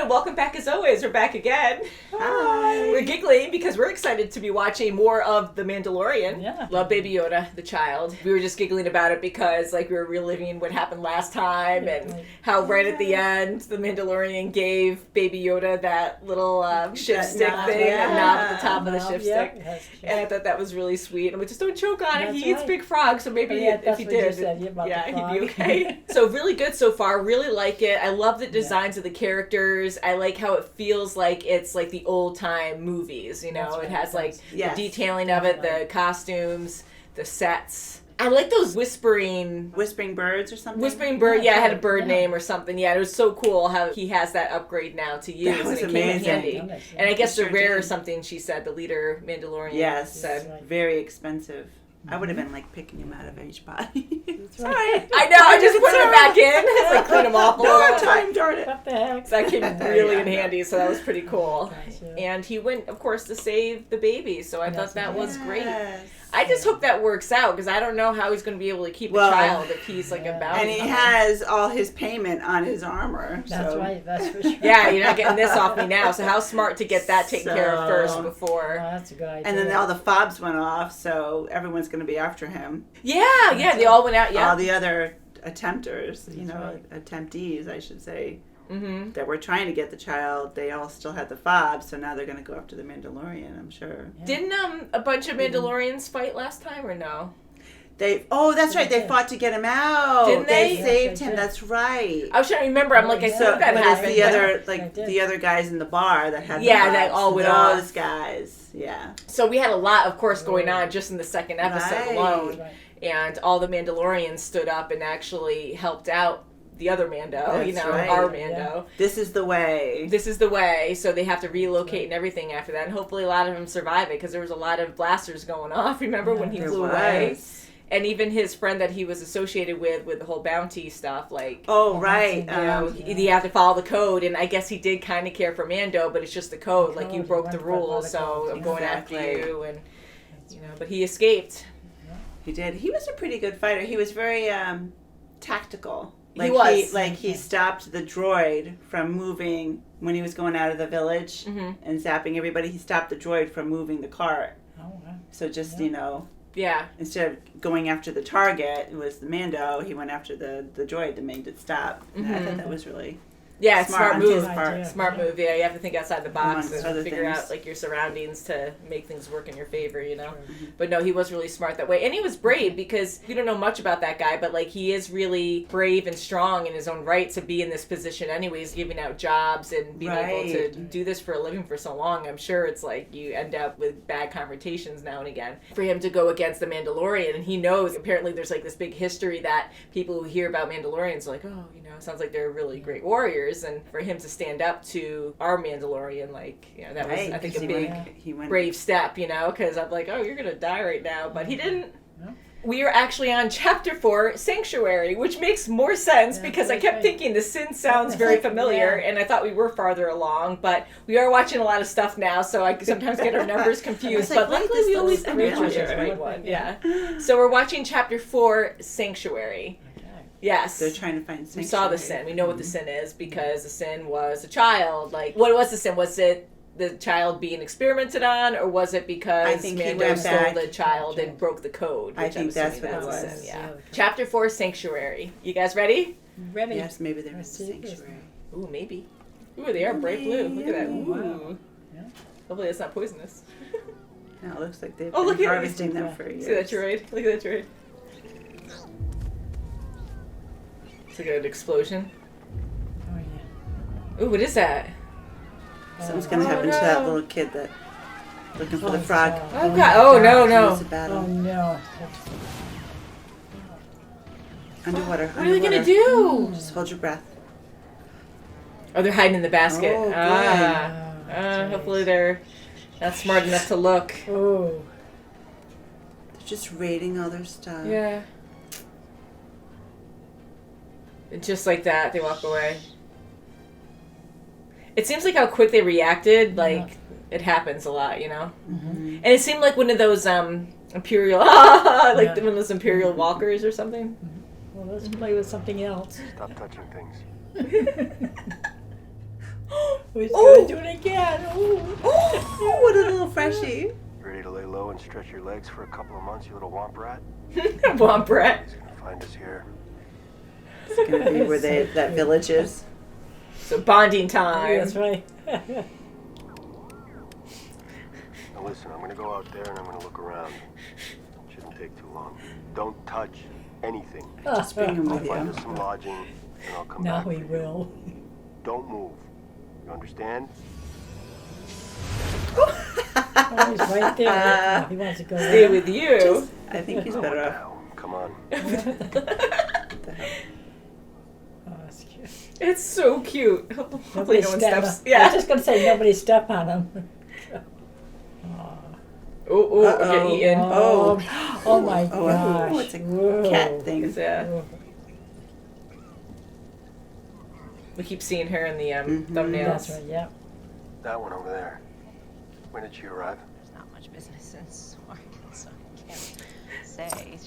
and welcome back as always. We're back again. Hi. We're giggling because we're excited to be watching more of The Mandalorian. Yeah. Love Baby Yoda, the child. We were just giggling about it because we were reliving what happened last time and how right at the end the Mandalorian gave Baby Yoda that little shift stick thing, that knob at the top of the shift stick. And I thought that was really sweet. And we just don't choke on it. He eats big frogs, so maybe if he did, he'd be okay. So really good so far. Really like it. I love the designs of the characters. I like how it feels like it's like the old time movies, it has the detailing of it, the costumes, the sets. I like those whispering birds or something. Whispering bird, it had a bird name or something. Yeah, it was so cool how he has that upgrade now to use. That was and it amazing. came in handy. And I guess the rare or something she said, the leader Mandalorian said. Very expensive. I would have been picking him out of each body. Sorry. I know, I just put him back in. It's clean him off a little. No time, darn it. What the heck? So that came really in handy, so that was pretty cool. And he went, of course, to save the baby, so I thought that was great. I just hope that works out, because I don't know how he's going to be able to keep the child if he's a bounty. And he has all his payment on his armor. That's right, that's for sure. Yeah, you're not getting this off me now, so how smart to get that taken care of first before. That's a good idea. And then all the fobs went off, so everyone's going to be after him. Yeah, they all went out, All the other attempters, attemptees, I should say. Mm-hmm. That were trying to get the child, they all still had the fobs, so now they're going to go after the Mandalorian, I'm sure. Yeah. Didn't a bunch of Mandalorians fight last time, or no? That's right, they fought to get him out. Didn't they? They saved him, that's right. I was trying to remember, I think that happened. The other guys in the bar that had that all went off. Those guys, yeah. So we had a lot, of course, going on just in the second episode alone. Right. And all the Mandalorians stood up and actually helped out the other Mando, our Mando. Yeah. This is the way. This is the way. So they have to relocate and everything after that. And hopefully a lot of them survive it, because there was a lot of blasters going off, remember, when he flew away? And even his friend that he was associated with the whole bounty stuff, Oh, right. You have to follow the code, and I guess he did kind of care for Mando, but it's just the code. You broke the rules, so I'm going after you. And, but he escaped. He did. He was a pretty good fighter. He was very tactical. He stopped the droid from moving when he was going out of the village and zapping everybody. He stopped the droid from moving the cart. Oh, wow. So just, Yeah. instead of going after the target, it was the Mando, he went after the droid to make it stop. And I thought that was really smart move. Part. Smart move. Yeah, you have to think outside the box and figure things. out your surroundings to make things work in your favor, But no, he was really smart that way, and he was brave, because we don't know much about that guy, but he is really brave and strong in his own right to be in this position anyways, giving out jobs and being able to do this for a living for so long. I'm sure it's you end up with bad confrontations now and again. For him to go against the Mandalorian, and he knows apparently there's this big history that people who hear about Mandalorians are sounds like they're really great warriors, and for him to stand up to our Mandalorian, that was, I think, a big, brave step, because I'm you're gonna die right now, but he didn't. No. We are actually on Chapter 4, Sanctuary, which makes more sense because I kept thinking the sin sounds very familiar, and I thought we were farther along, but we are watching a lot of stuff now, so I sometimes get our numbers confused, but luckily we always end up watching the right one. Yeah. So we're watching Chapter 4, Sanctuary. Yes. They're trying to find sanctuary. We saw the sin. We know what the sin is, because the sin was a child. What was the sin? Was it the child being experimented on, or was it because Mando stole the child and broke the code? I think that's what it was. Sin, yeah. Chapter 4, Sanctuary. You guys ready? Ready. Yes, maybe there was a sanctuary. Ooh, maybe. Ooh, they are bright blue. Look at that. Ooh. Wow. Yeah. Hopefully it's not poisonous. No, it looks like they've been harvesting them for years. See that droid? Look at that droid. It's like an explosion. Oh, yeah. Ooh, what is that? Something's going to happen to that little kid that looking for the frog. Oh, God. Oh, no. Oh, no. Underwater. What are they going to do? Just hold your breath. Oh, they're hiding in the basket. Oh, hopefully they're not smart enough to look. Oh. They're just raiding all their stuff. Yeah. And just like that, they walk away. It seems like how quick they reacted, it happens a lot, Mm-hmm. And it seemed like one of those Imperial, one of those Imperial walkers or something. Well, let's play with something else. Stop touching things. He's gonna do it again. Ooh. Oh, what a little freshie. Ready to lay low and stretch your legs for a couple of months, you little womp rat? Womp rat. He's gonna find us here. It's gonna be where that village is. So bonding time. That's right. Now listen, I'm gonna go out there and I'm gonna look around. Shouldn't take too long. Don't touch anything. Just bring him I'll with find you. us some lodging and I'll come Now back. he for you. will. Don't move. You understand? Oh, he's right there. Oh, he wants to go Stay there. with you. I think he's Come better on off. now. Come on. Oh, that's cute. It's so cute. Hopefully Nobody no one step steps. on. I Yeah. was just gonna say nobody step on him. Oh, we're getting eaten. Oh my Oh, gosh. it's a Whoa. cat thing. Yeah. Whoa. We keep seeing her in the thumbnails. That's right, yeah. That one over there. When did she arrive? There's not much business in Zorg, so I can't say. I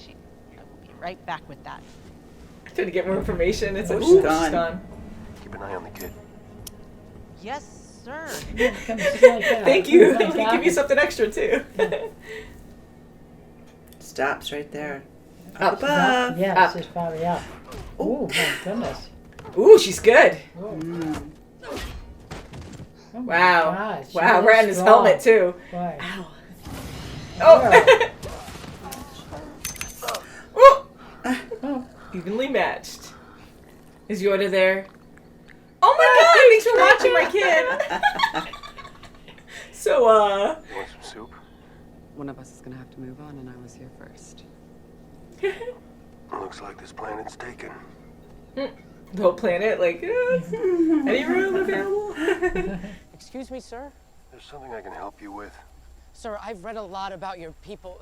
will be right back with that. Trying to get more information. It's like, she's ooh, gone. she's gone. Keep an eye on the kid. Yes, sir. Yeah, it comes just like that. Thank you. Oh my Let me give you God. something extra too. Stops right there. Up. Above. Yeah, Up. it's just probably up. Oh my goodness. Ooh, she's good. Whoa. Mm. Oh my Wow. God, she Wow, is right on his strong. helmet too. Boy. Ow. Oh. Oh. Evenly matched. Is Yoda there? Oh my God! Thanks for watching, my kid. So, You want some soup? One of us is gonna have to move on, and I was here first. Looks like this planet's taken. the whole planet, like, any room available? Excuse me, sir? There's something I can help you with. Sir, I've read a lot about your people.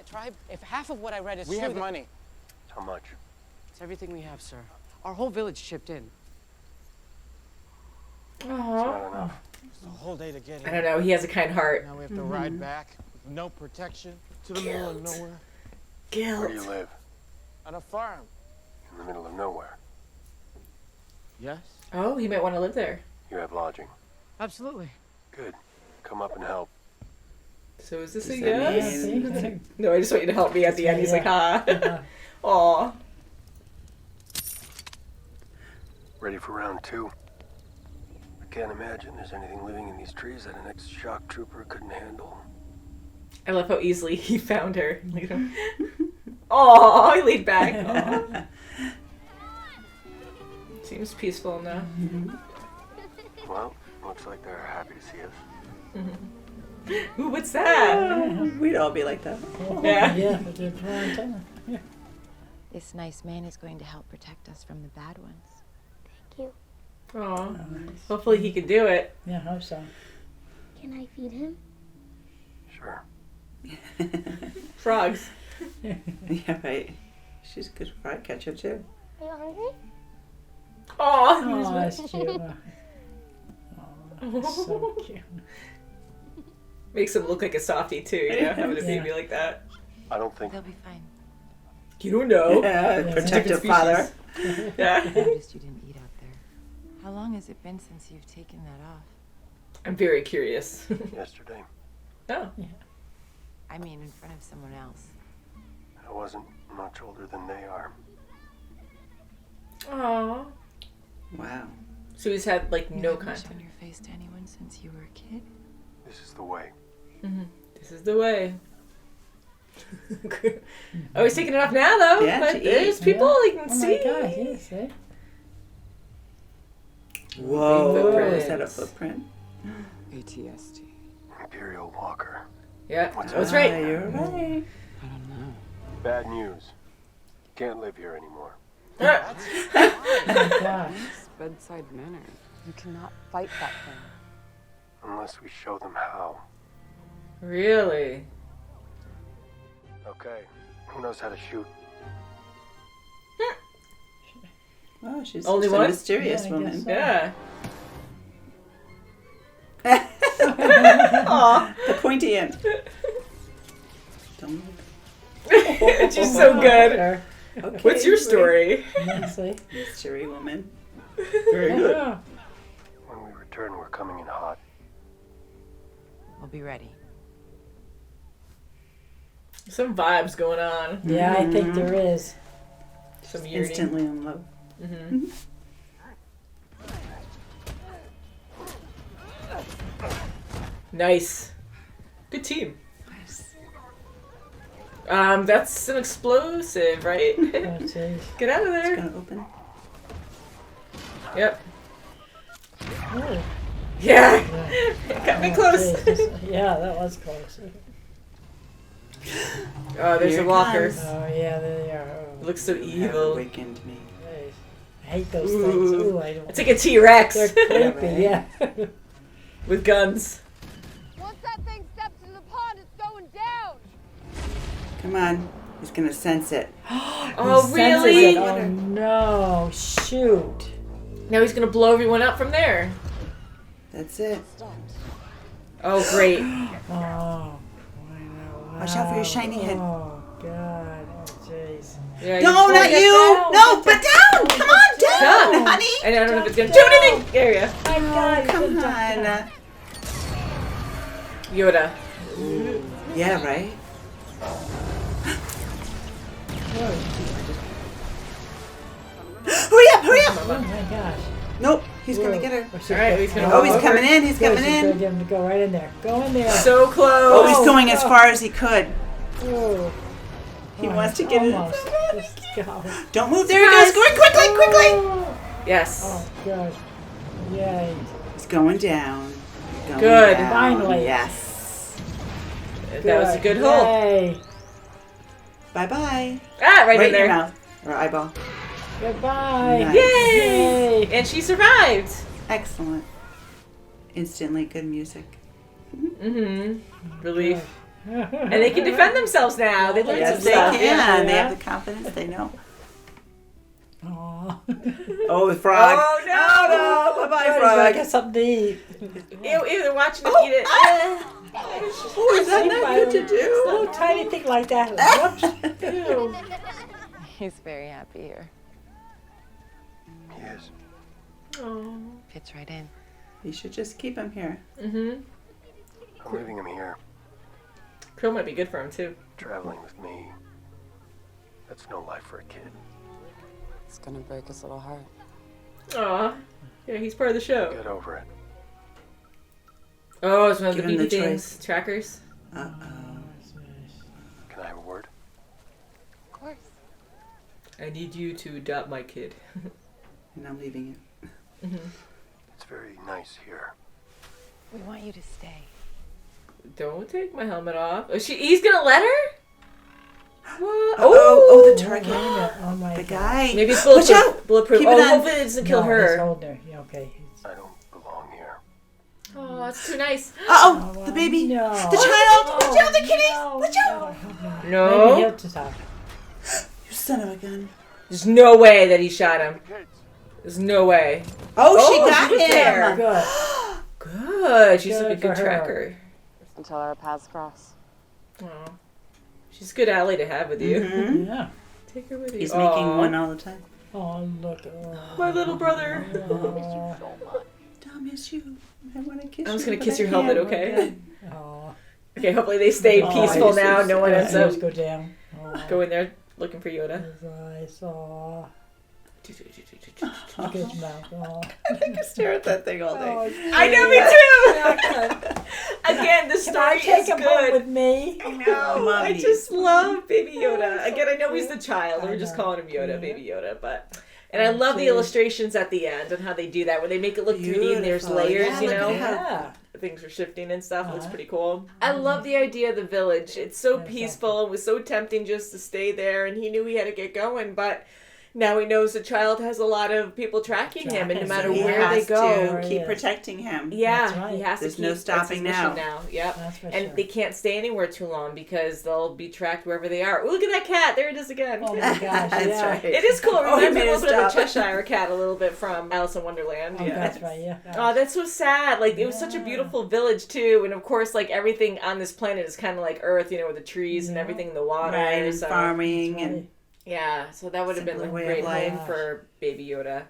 Tribe, if half of what I read is We true, have then- money. How much? It's everything we have, sir. Our whole village chipped in. Not enough. It's a whole day to get I here. don't know. He has a kind heart. Now we have to ride back with no protection to the middle of nowhere. Where do you live? On a farm. In the middle of nowhere. Yes? Oh, he might want to live there. You have lodging. Absolutely. Good. Come up and help. So is this a Does yes? that mean- No, I just want you to help me at the end. He's like, ha. Aw. Ready for round 2? I can't imagine there's anything living in these trees that an ex-shock trooper couldn't handle. I love how easily he found her. Aw, he laid back. Aw. Seems peaceful now. Well, looks like they're happy to see us. Ooh, what's that? We'd all be like that. Yeah. Yeah, but they're flying down. Yeah. This nice man is going to help protect us from the bad ones. Thank you. Aw. Hopefully he can do it. Yeah, I hope so. Can I feed him? Sure. Frogs. Yeah, right. She's a good fry catcher too. Are you hungry? Aw. Oh, that's cute. Oh, that's so cute. Makes him look like a softie too, you know, having a Yeah. baby like that. I don't think... They'll be fine. You don't know. Yeah, Yeah. protective Different father. Yeah. I noticed you didn't eat out there. How long has it been since you've taken that off? I'm very curious. Yesterday. Oh. I mean, in front of someone else. I wasn't much older than they are. Aw. Wow. So he's had like You no haven't shown contact. your face to anyone since you were a kid? This is the way. This is the way. Oh, he's taking it off now though. Yeah, but to there's eat. people you can Oh my see. God, yes, eh? Whoa. Footprints. Is that a footprint? ATST. Imperial Walker. Yeah, What's that's Ah, right. you're right. I don't know. Bad news. Can't live here anymore. Ah. Oh my God. It's bedside manner. You cannot fight that thing. Unless we show them how. Really? Okay. Who knows how to shoot? Oh, she's Only just a one? mysterious Yeah, I woman. guess so. Yeah. The pointy end. Don't She's so good. Okay, What's your great. story? Yeah, see? Mystery woman. Very good. Oh, When we return, We'll be ready. Some vibes going on. Yeah, I think there is. Some yearning. Instantly in love. Nice. Good team. That's an explosive, right? Oh, jeez. Get out of It's there. gonna open. Yep. Oh, Yeah. yeah. Got me Oh, close. jeez. Yeah, that was close. Oh, there's Here a it walker. comes. Oh, yeah, there they are. Oh, Looks so Have evil. awakened me. jeez. I hate those Ooh. things. Ooh, I don't. It's like a T-Rex They're creepy, yeah. with guns. Once that thing steps in the pond, it's going down. Come on. He's gonna sense it. Oh, He senses really? it. Oh, no. Shoot. Now he's gonna blow everyone up from there. That's it. Oh, great. Oh. Wow. Watch out for your shiny head. Oh, God. Oh, jeez. Yeah, No, he's not going you! down. No, but down! Come on, down, Down. honey! And I don't know if it's gonna do anything. There you My God. Come he's gonna on. die. go. Yoda. Yeah, right? Hurry up, hurry up! Oh, my gosh. Nope, he's gonna get her. Alright, he's gonna Oh, he's over. coming in, he's Good, coming she's gonna in. get him to go right in there. Go in there. So close. Oh, he's going as far as he could. Oh. He wants to get Almost. it. Just go. Don't move, there he goes, going quickly, quickly! Yes. Oh, God. Yay. He's going down. Going Good. down. Finally. Yes. That was a good hole. Yay. Bye-bye. Ah, right in in your there. mouth. Or eyeball. Goodbye. Nice. Yay! Yay. And she survived. Excellent. Instantly good music. Mm-hmm. Relief. And they can defend themselves now. They learned Yes, some they stuff. can. They Yeah. have the confidence, they know. Aw. Oh, the frog. Oh, no. Oh, no. Bye-bye, I frog. got something to eat. Ew, they're watching it Oh, eat it. Oh, is that not good to A do? little tiny thing like that. Whoops. Ew. He's very happy here. He is. Oh. Fits right in. You should just keep him here. Mm-hmm. I'm leaving him here, Krill might be good for him, too. traveling with me. That's no life for a kid. It's gonna break his little heart. Aw. Yeah, he's part of the show. Get over it. Oh, it's one of the Give him BB the things. Trackers. Uh-oh. Can I have a word? Of course. I need you to adopt my kid. And I'm leaving it. It's very nice here. We want you to stay. Don't take my helmet off. Oh, he's gonna let her? What? Oh, the target. Oh, my The God. guy. Maybe it's Watch bulletproof. out. Bulletproof. Keep it Oh, on. hopefully it doesn't kill No, her. he's holding her. Yeah, okay. I don't belong here. Oh, that's too nice. Uh-oh, Oh, the baby. no. The child. Watch out, the kitty. No, Watch out. no. Maybe he'll just have. You son of a gun. There's no way that he shot him. There's no way. Oh, she Oh, got she was there. him. Good. Good. She's Good like a good for her. tracker. Until our paths cross. Oh. She's a good ally to have with you. Mhm. Yeah. Take her with you. He's Aw. making one all the time. Oh, look. Oh. My little brother. Oh. I miss you. I want to kiss you. I'm just gonna but kiss I your helmet, can't. okay? Oh. Okay, hopefully they stay Oh, peaceful I now. see. No one ends Let's up go down. Oh. going there looking for Yoda. His eyes. Oh. Look at his mouth. Oh. I could stare at that thing all day. Oh, I know, me too. Again, the Can I story take is him home good. with me? I know. I Mommy. just love Baby Yoda. Again, I know he's the child. We're just calling him Yoda, Baby Yoda, but. And I love the illustrations at the end and how they do that, where they make it look 3D and there's Beautiful. layers, Yeah, you look know? at how- Yeah. Things are shifting and stuff. It looks Uh-huh. pretty cool. I love the idea of the village. It's so That's peaceful. It was so tempting just to stay there, and he knew he had to get going, but now he knows the child has a lot of people tracking him, and no matter So he where they has go, to keep protecting him. yeah, That's right. he has There's to no keep. stopping that's his mission now. now. Yep. That's for And sure. they can't stay anywhere too long because they'll be tracked wherever they are. Ooh, look at that cat! There it is again. Oh, my gosh. That's Yeah. right. It is cool. It Oh, he reminds me made a us little bit of the stop. Cheshire cat, a little bit from Alice in Wonderland. Oh, Yeah. that's right. Yeah. Oh, that's so sad. Like, it was such a Yeah. beautiful village, too. And, of course, like, everything on this planet is kind of like Earth, you know, with the trees and Yeah. everything in the water. Right, and so, farming That's and right. yeah, so that would have been Simpler a way of great home life. for Baby Yoda.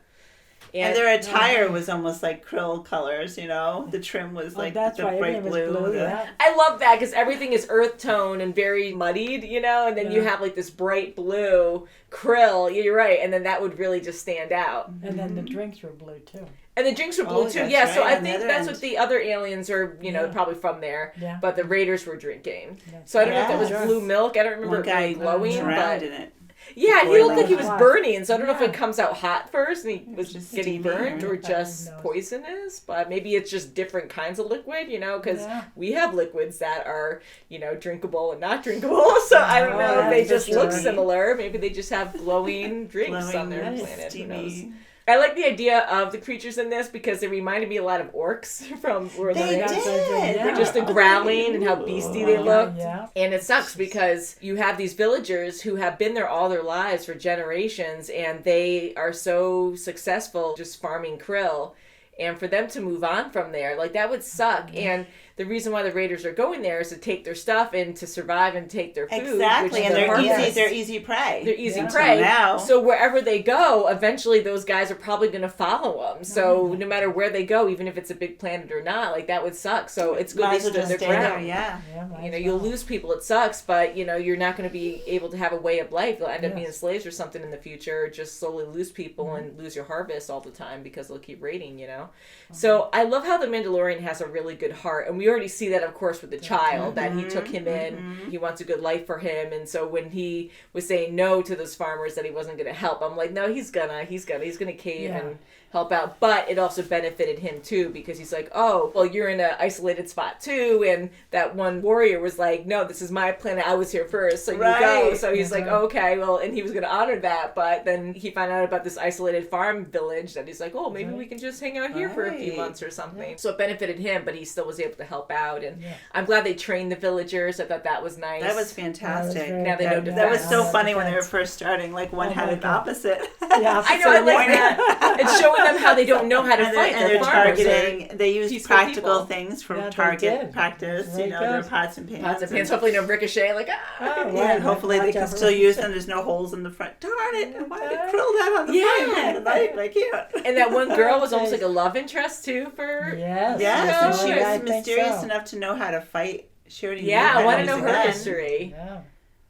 And their attire was almost like Krill colors, The trim was like that's the right. bright Everything was blue. blue, yeah. I love that because everything is earth tone and very muddied, and then you have like this bright blue Krill. You're right, and then that would really just stand out. And then the drinks were blue too. And the drinks were blue too. Yeah, so I think that's what the other aliens are, probably from there. Yeah. But the Raiders were drinking. So I don't know if that was blue milk. I don't remember One it guy really glowing. drowned But in it. yeah, he looked like he was hot. burning. So I don't know if it comes out hot first and he was just getting steamy, burned or right? just poisonous. But maybe it's just different kinds of liquid, because we have liquids that are, drinkable and not drinkable. So I don't know if they just look similar. Maybe they just have glowing drinks on their planet. Who knows? I like the idea of the creatures in this because they reminded me a lot of orcs from Lord of the Rings. Yeah. Just the growling and how beastie they looked. Yeah. And it sucks because you have these villagers who have been there all their lives for generations and they are so successful just farming krill. And for them to move on from there, like that would suck. And the reason why the Raiders are going there is to take their stuff and to survive and take their food. Exactly, and they're easy prey. They're easy prey. So wherever they go, eventually those guys are probably going to follow them. So no matter where they go, even if it's a big planet or not, like that would suck. So it's good they stood their ground. You'll lose people. It sucks, but you're not going to be able to have a way of life. They'll end up being slaves or something in the future. Or just slowly lose people and lose your harvest all the time because they'll keep raiding. So I love how the Mandalorian has a really good heart, and we already see that, of course, with the child, that he took him in. He wants a good life for him, and so when he was saying no to those farmers that he wasn't going to help, I'm like, no, he's gonna cave and help out. But it also benefited him too, because he's like, oh, well, you're in an isolated spot too, and that one warrior was like, no, this is my planet, I was here first, so you go. So he's like, okay, well, and he was going to honor that, but then he found out about this isolated farm village that he's like, oh, maybe we can just hang out here for a few months or something. So it benefited him, but he still was able to help out, and I'm glad they trained the villagers. I thought that was nice. That was fantastic. Now they know defense. That was so funny when they were first starting, like one had an opposite. I know, I like that. It's showing them how they don't know how to fight. And they're targeting. They use practical people. things for target practice. Their pots and pans. Pots and pans. Hopefully no ricochet. Like and hopefully they can still use them. There's no holes in the front. Darn it! Why did they krill that on the front pan? Like And that one girl was almost like a love interest too for. Yes, and she was mysterious enough to know how to fight. She already I want to know her history.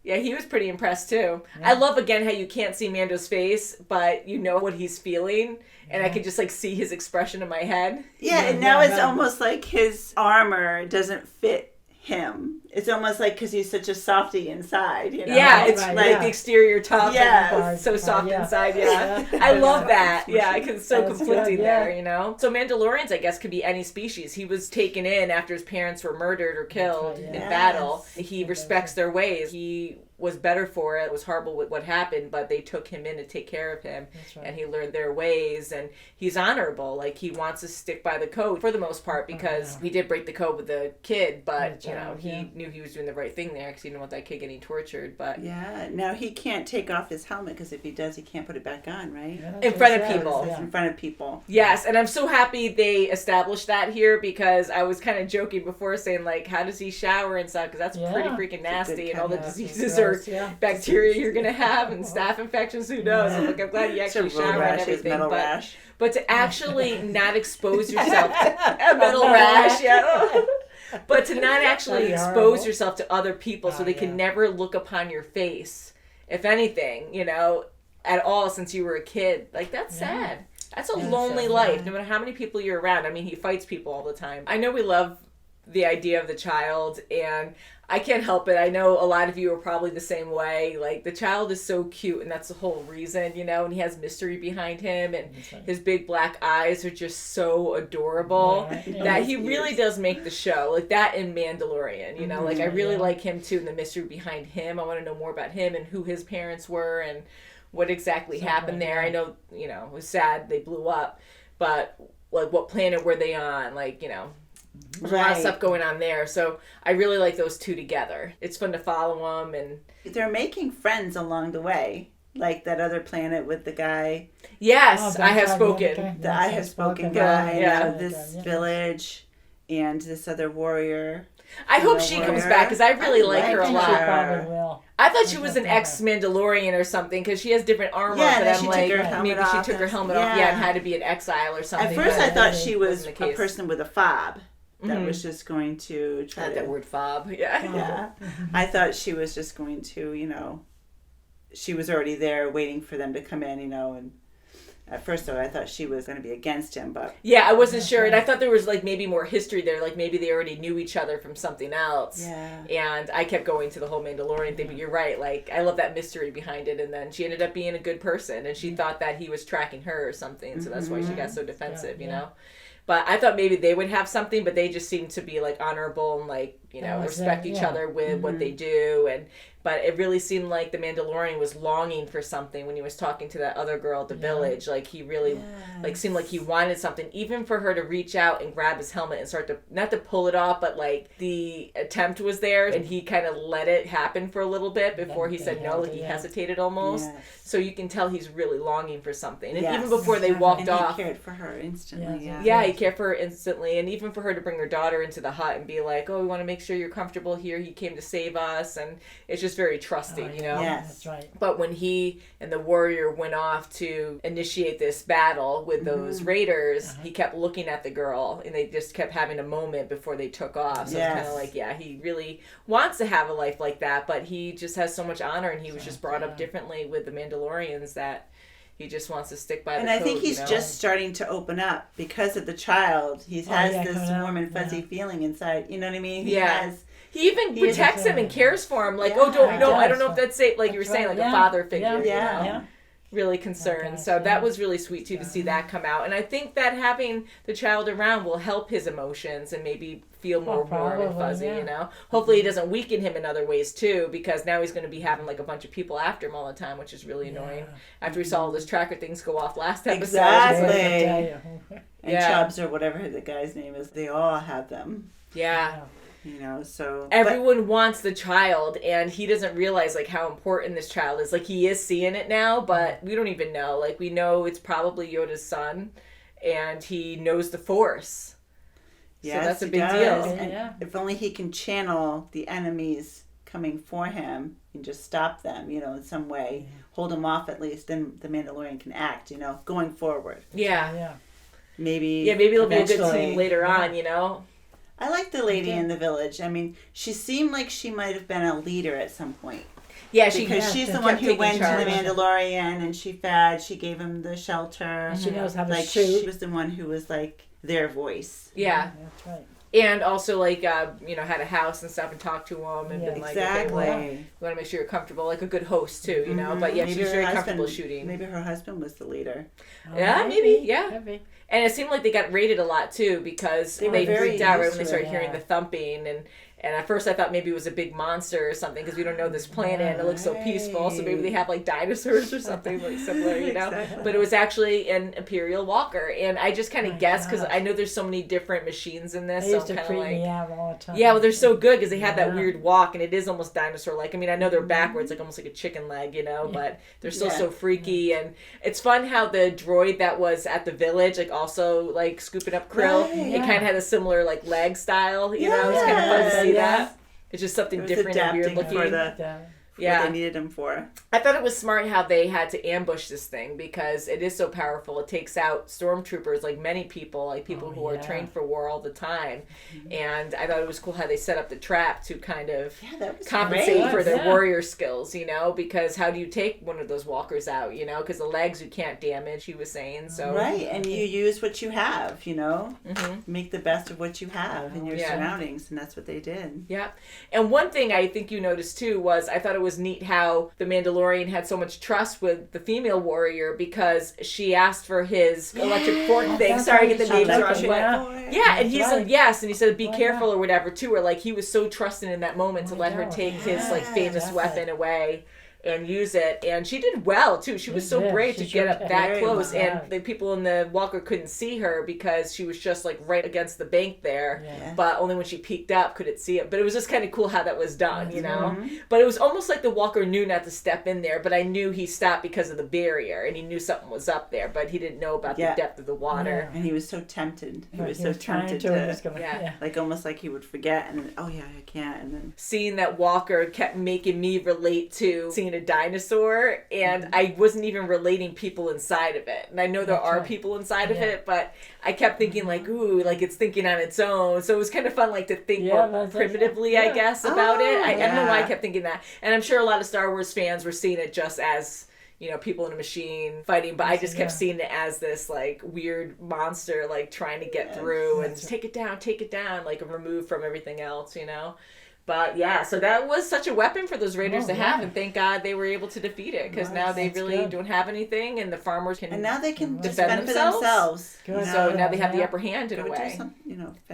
Yeah, he was pretty impressed too. I love again how you can't see Mando's face, but you know what he's feeling, and I could just like see his expression in my head. And now it's almost like his armor doesn't fit him. It's almost like because he's such a softy inside. Yeah, it's like the exterior tough and so soft inside. I love that. It's so conflicting there, So Mandalorians, I guess, could be any species. He was taken in after his parents were murdered or killed in battle. He respects their ways. He was better for it. It was horrible with what happened, but they took him in to take care of him, and he learned their ways, and he's honorable. Like, he wants to stick by the code for the most part, because he did break the code with the kid, but, he knew he was doing the right thing there, because he didn't want that kid getting tortured, but... Yeah, now he can't take off his helmet, because if he does, he can't put it back on, right? In front of people. In front of people. Yes, and I'm so happy they established that here, because I was kind of joking before, saying, like, how does he shower and stuff, because that's pretty freaking nasty, and all the diseases are bacteria you're gonna have and staph infections, who knows? I'm glad you actually shower and everything, but to actually not expose yourself a metal rash, but to not actually expose yourself to other people, so they can never look upon your face, if anything, at all, since you were a kid. Like, that's sad. That's a lonely life, no matter how many people you're around. I mean, he fights people all the time. I know we love the idea of the child, and I can't help it. I know a lot of you are probably the same way. Like, the child is so cute, and that's the whole reason, and he has mystery behind him, and his big black eyes are just so adorable that he really does make the show. Like, that in Mandalorian, like, I really like him too, and the mystery behind him. I want to know more about him and who his parents were and what exactly happened there. I know, it was sad they blew up, but, like, what planet were they on? Like, there's a lot of stuff going on there, so I really like those two together. It's fun to follow them, and they're making friends along the way, like that other planet with the guy. Yes, I have spoken. The I have spoken guy. This village, and this other warrior. I hope she comes back because I really like her a She lot. probably will. I thought she was an ex-Mandalorian or something because she has different armor. Yeah, but she I'm took like, her helmet maybe off she took her and- helmet off, yeah. and had to be an exile or something. At first, I but thought she was wasn't a the case. person with a fob that Mhm. was just going to try Not to. that word fob. Yeah. Yeah, I thought she was just going to, she was already there waiting for them to come in, and at first though, I thought she was going to be against him, but Yeah, I wasn't sure, and I thought there was like maybe more history there, like maybe they already knew each other from something else. yeah, And I kept going to the whole Mandalorian thing, but you're right. Like, I love that mystery behind it. And then she ended up being a good person, and she thought that he was tracking her or something. So that's why she got so defensive, you know? But I thought maybe they would have something, but they just seemed to be like honorable and like, respect each other with what they do. But it really seemed like the Mandalorian was longing for something when he was talking to that other girl at the village. Like, he really like seemed like he wanted something, even for her to reach out and grab his helmet and start to, not to pull it off, but like the attempt was there and he kind of let it happen for a little bit before he said no, like he hesitated almost. Yes. So you can tell he's really longing for something. And Yes. even before they walked and off. he cared for her instantly. Yes. Yeah, he cared for her instantly, and even for her to bring her daughter into the hut and be like, "Oh, we want to make sure you're comfortable here. He came to save us," and it's just very trusting, you know. Yes. That's right. But when he and the warrior went off to initiate this battle with those raiders, he kept looking at the girl, and they just kept having a moment before they took off. So it's kind of like, yeah, he really wants to have a life like that, but he just has so much honor, and he was just brought up differently with the Mandalorians that he just wants to stick by the code. And I think he's you know? just starting to open up because of the child. He has this coming out, warm and fuzzy feeling inside. You know what I mean? He Yeah. has. He even He is protects a him and cares for him. Like, Yeah. oh, don't, no, He I don't know does. if that's safe. Like you were That's saying, right. like a Yeah. father figure. Yeah. You Yeah. know? Yeah. Really concerned. gosh, So yeah. that was really sweet too to see that come out. And I think that having the child around will help his emotions and maybe feel more warm and probably, fuzzy, yeah. you know? Hopefully it doesn't weaken him in other ways too, because now he's going to be having like a bunch of people after him all the time, which is really annoying. After we saw all those tracker things go off last episode. Exactly. Yeah. And Yeah. Chubbs or whatever the guy's name is, they all have them. Yeah. So Everyone wants the child, and he doesn't realize like how important this child is. Like, he is seeing it now, but we don't even know. Like, we know it's probably Yoda's son, and he knows the Force. Yes, so that's a he big does. deal. And Yeah. if only he can channel the enemies coming for him and just stop them, in some way, hold them off at least, then the Mandalorian can act, going forward. Yeah. Yeah. Maybe It'll be a good eventually. team later on, you know? I like the lady in the village. I mean, she seemed like she might have been a leader at some point. Yeah, Because she's the kept one who taking went to charge. the Mandalorian and she fed, she gave him the shelter. She knows how to Like, shoot. she was the one who was like their voice. Yeah. That's right. And also, like, had a house and stuff and talked to him and Yeah. been like, Exactly. okay, well, we want to make sure you're comfortable. Like a good host, too, you know? But yeah, Maybe she's her very husband- comfortable shooting. Maybe her husband was the leader. Yeah, maybe, yeah. Could be. And it seemed like they got raided a lot too because They they, were very freaked out right used when they to started it, hearing yeah. the thumping and at first I thought maybe it was a big monster or something because we don't know this planet and it looks so peaceful, so maybe they have like dinosaurs or something like similar, you know. Exactly. But it was actually an Imperial Walker, and I just kind of My guessed because gosh. I know there's so many different machines in this, They so used I'm to kind of creep like. me out all the time. Yeah, well, they're so good because they have that Yeah. weird walk, and it is almost dinosaur-like. I mean, I know they're backwards, like almost like a chicken leg, you know, but they're still so freaky. And it's fun how the droid that was at the village, like also like scooping up krill, Right. it Yeah. kind of had a similar like leg style, you know. It's kind of fun to see that. It's just something It was different and weird adapting looking. for the Yeah. what they needed him for. I thought it was smart how they had to ambush this thing because it is so powerful. It takes out stormtroopers, like many people, like people who are trained for war all the time. And I thought it was cool how they set up the trap to kind of That was compensate great. for their Yeah. warrior skills, you know, because how do you take one of those walkers out, you know, because the legs you can't damage, he was saying. So Right, and you use what you have, Mhm. make the best of what you have in your Yeah. surroundings, and that's what they did. Yeah. And one thing I think you noticed too was I thought it was neat how the Mandalorian had so much trust with the female warrior because she asked for his electric fork thing. that's Sorry, I right. get the She names electric wrong. fork. Yeah, and he That's said right. yes, and he said be Why careful not? or whatever too, or like he was so trusting in that moment to let her God. take his like Yeah, famous definitely. weapon away. and use it, and she did well too. She was so brave to get up that close, and the people in the walker couldn't see her because she was just like right against the bank there, but only when she peeked up could it see it. But it was just kind of cool how that was done, you know. But it was almost like the walker knew not to step in there, but I knew he stopped because of the barrier, and he knew something was up there, but he didn't know about the depth of the water. And he was so tempted. He was so tempted to like almost like he would forget, and then, oh yeah, I can't, and then seeing that walker kept making me relate to seeing a dinosaur, and I wasn't even relating people inside of it. And I know there are people inside of it, but I kept thinking like, ooh, like it's thinking on its own. So it was kind of fun, like to think more primitively, I guess, about it. I don't know why I kept thinking that. And I'm sure a lot of Star Wars fans were seeing it just as, you know, people in a machine fighting, but I just kept seeing it as this like weird monster, like trying to get through and take it down, like removed from everything else, you know. But yeah, so that was such a weapon for those raiders to have, and thank God they were able to defeat it, because now they really don't have anything, and the farmers can and now they can defend themselves. You know? So now they have the upper hand in a way.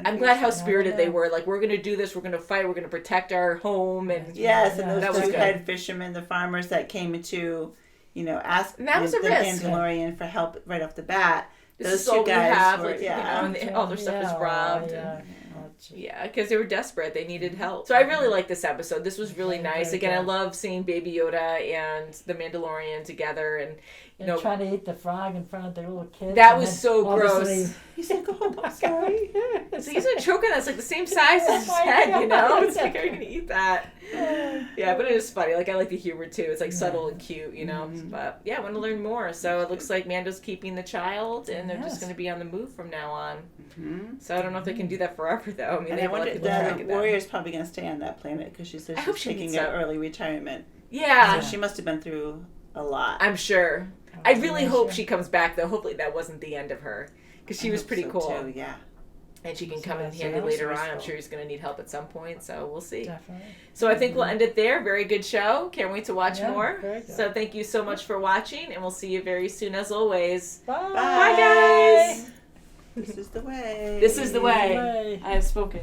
I'm glad how spirited they were. Like, we're going to do this. We're going to fight. We're going to protect our home. And and those two head fishermen, the farmers that came to, you know, ask the Mandalorian for help right off the bat. Those two guys were, you know, and all their stuff is robbed. Yeah, because they were desperate. They needed help. So I really like this episode. This was really nice. Again, I love seeing Baby Yoda and the Mandalorian together, and you know, trying to eat the frog in front of their little kids. That was so gross. He's like, oh, I'm sorry. So he's been choking. That's like the same size as his head, you know? It's like, are you gonna eat that? Yeah, but it is funny. Like, I like the humor too. It's like subtle and cute, you know? But yeah, I want to learn more. So it looks like Mando's keeping the child, and they're just gonna be on the move from now on. So I don't know if they can do that forever, though. I mean, I wonder, the warrior's probably gonna stay on that planet, because she said she's taking an early retirement. Yeah. So she must have been through a lot. I'm sure. I really hope she comes back, though. Hopefully that wasn't the end of her, because she was pretty cool. Too, yeah. And she can come in handy later on. I'm sure he's going to need help at some point, so we'll see. Definitely. So I think we'll end it there. Very good show. Can't wait to watch more. So thank you so much for watching, and we'll see you very soon as always. Bye. Bye, guys. This is the way. This is the way. I have spoken.